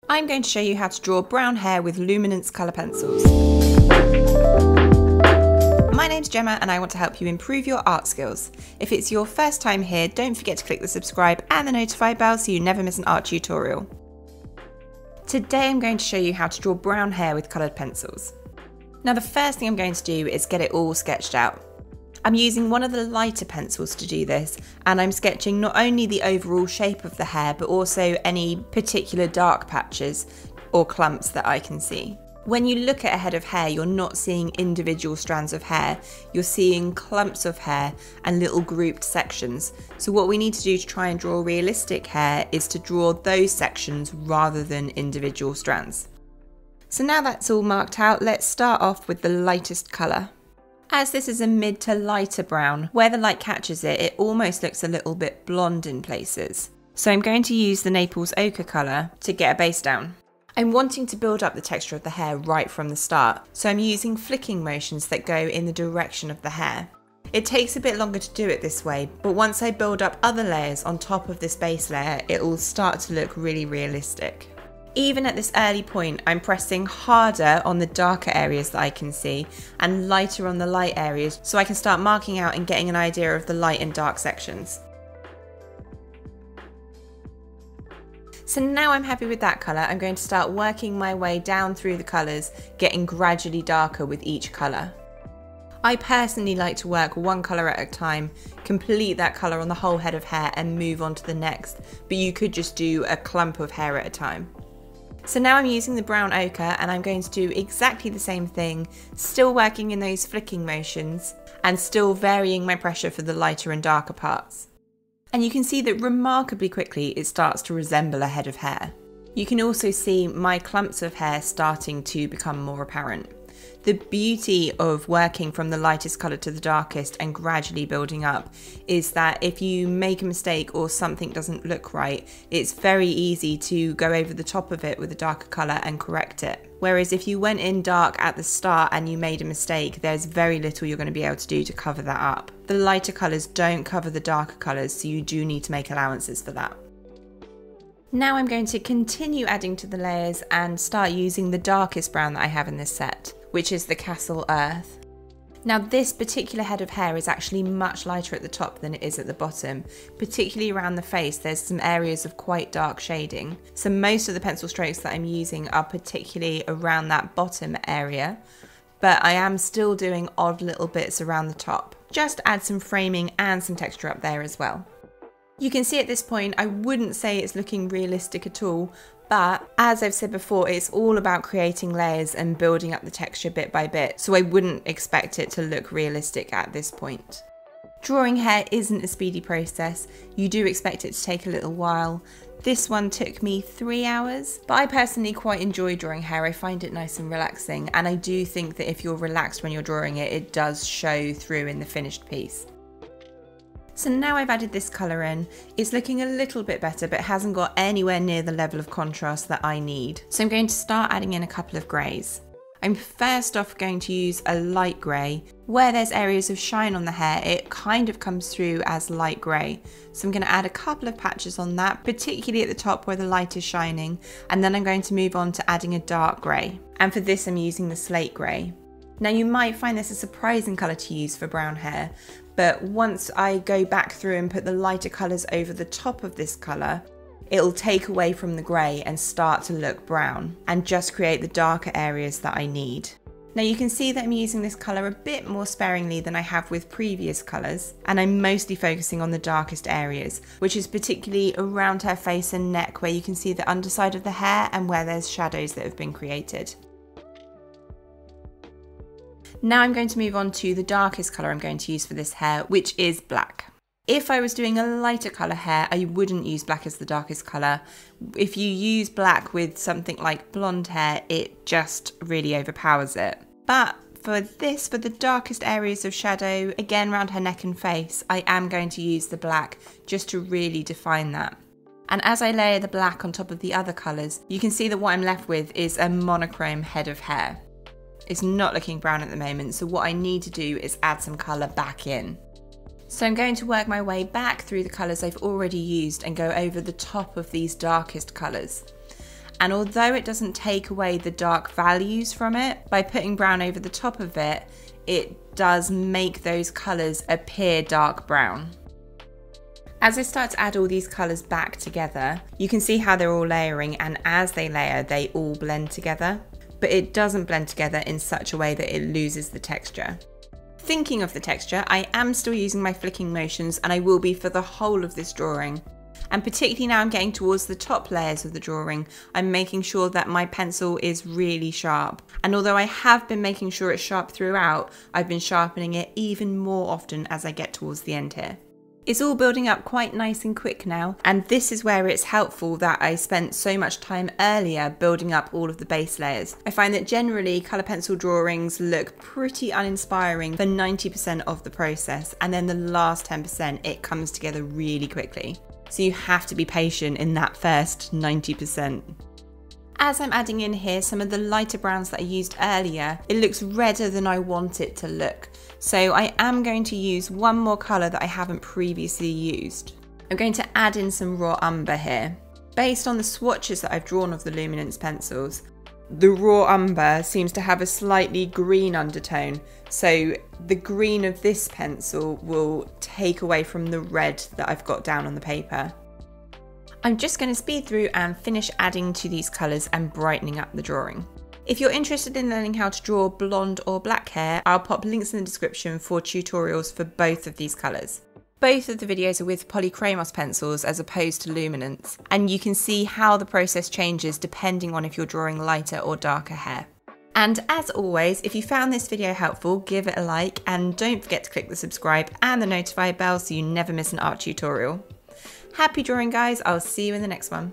I'm going to show you how to draw brown hair with luminance colour pencils. My name's Gemma and I want to help you improve your art skills. If it's your first time here, don't forget to click the subscribe and the notify bell so you never miss an art tutorial. Today I'm going to show you how to draw brown hair with coloured pencils. Now the first thing I'm going to do is get it all sketched out. I'm using one of the lighter pencils to do this, and I'm sketching not only the overall shape of the hair but also any particular dark patches or clumps that I can see. When you look at a head of hair, you're not seeing individual strands of hair, you're seeing clumps of hair and little grouped sections. So what we need to do to try and draw realistic hair is to draw those sections rather than individual strands. So now that's all marked out, let's start off with the lightest colour. As this is a mid to lighter brown, where the light catches it, it almost looks a little bit blonde in places. So I'm going to use the Naples ochre colour to get a base down. I'm wanting to build up the texture of the hair right from the start, so I'm using flicking motions that go in the direction of the hair. It takes a bit longer to do it this way, but once I build up other layers on top of this base layer, it will start to look really realistic. Even at this early point, I'm pressing harder on the darker areas that I can see and lighter on the light areas so I can start marking out and getting an idea of the light and dark sections. So now I'm happy with that colour, I'm going to start working my way down through the colours, getting gradually darker with each colour. I personally like to work one colour at a time, complete that colour on the whole head of hair and move on to the next, but you could just do a clump of hair at a time. So now I'm using the brown ochre and I'm going to do exactly the same thing, still working in those flicking motions and still varying my pressure for the lighter and darker parts. And you can see that remarkably quickly it starts to resemble a head of hair. You can also see my clumps of hair starting to become more apparent. The beauty of working from the lightest colour to the darkest and gradually building up is that if you make a mistake or something doesn't look right, it's very easy to go over the top of it with a darker colour and correct it. Whereas if you went in dark at the start and you made a mistake, there's very little you're going to be able to do to cover that up. The lighter colours don't cover the darker colours, so you do need to make allowances for that. Now I'm going to continue adding to the layers and start using the darkest brown that I have in this set, which is the Castle Earth. Now this particular head of hair is actually much lighter at the top than it is at the bottom, particularly around the face. There's some areas of quite dark shading. So most of the pencil strokes that I'm using are particularly around that bottom area, but I am still doing odd little bits around the top. Just add some framing and some texture up there as well. You can see at this point, I wouldn't say it's looking realistic at all, but as I've said before, it's all about creating layers and building up the texture bit by bit, so I wouldn't expect it to look realistic at this point. Drawing hair isn't a speedy process, you do expect it to take a little while. This one took me 3 hours, but I personally quite enjoy drawing hair. I find it nice and relaxing, and I do think that if you're relaxed when you're drawing it, it does show through in the finished piece. So now I've added this colour in, it's looking a little bit better but hasn't got anywhere near the level of contrast that I need. So I'm going to start adding in a couple of greys. I'm first off going to use a light grey. Where there's areas of shine on the hair, it kind of comes through as light grey. So I'm going to add a couple of patches on that, particularly at the top where the light is shining, and then I'm going to move on to adding a dark grey. And for this I'm using the slate grey. Now you might find this a surprising colour to use for brown hair, but once I go back through and put the lighter colours over the top of this colour, it'll take away from the grey and start to look brown and just create the darker areas that I need. Now you can see that I'm using this colour a bit more sparingly than I have with previous colours, and I'm mostly focusing on the darkest areas, which is particularly around her face and neck where you can see the underside of the hair and where there's shadows that have been created. Now I'm going to move on to the darkest colour I'm going to use for this hair, which is black. If I was doing a lighter colour hair, I wouldn't use black as the darkest colour. If you use black with something like blonde hair, it just really overpowers it. But for this, for the darkest areas of shadow, again around her neck and face, I am going to use the black just to really define that. And as I layer the black on top of the other colours, you can see that what I'm left with is a monochrome head of hair. It's not looking brown at the moment, so what I need to do is add some colour back in. So I'm going to work my way back through the colours I've already used and go over the top of these darkest colours. And although it doesn't take away the dark values from it, by putting brown over the top of it, it does make those colours appear dark brown. As I start to add all these colours back together, you can see how they're all layering, and as they layer, they all blend together. But it doesn't blend together in such a way that it loses the texture. Thinking of the texture, I am still using my flicking motions, and I will be for the whole of this drawing. And particularly now I'm getting towards the top layers of the drawing, I'm making sure that my pencil is really sharp. And although I have been making sure it's sharp throughout, I've been sharpening it even more often as I get towards the end here. It's all building up quite nice and quick now, and this is where it's helpful that I spent so much time earlier building up all of the base layers. I find that generally colour pencil drawings look pretty uninspiring for 90% of the process, and then the last 10% it comes together really quickly. So you have to be patient in that first 90%. As I'm adding in here some of the lighter browns that I used earlier, it looks redder than I want it to look. So I am going to use one more colour that I haven't previously used. I'm going to add in some raw umber here. Based on the swatches that I've drawn of the Luminance pencils, the raw umber seems to have a slightly green undertone, so the green of this pencil will take away from the red that I've got down on the paper. I'm just going to speed through and finish adding to these colours and brightening up the drawing. If you're interested in learning how to draw blonde or black hair, I'll pop links in the description for tutorials for both of these colours. Both of the videos are with polychromos pencils as opposed to Luminance, and you can see how the process changes depending on if you're drawing lighter or darker hair. And as always, if you found this video helpful, give it a like, and don't forget to click the subscribe and the notify bell so you never miss an art tutorial. Happy drawing, guys. I'll see you in the next one.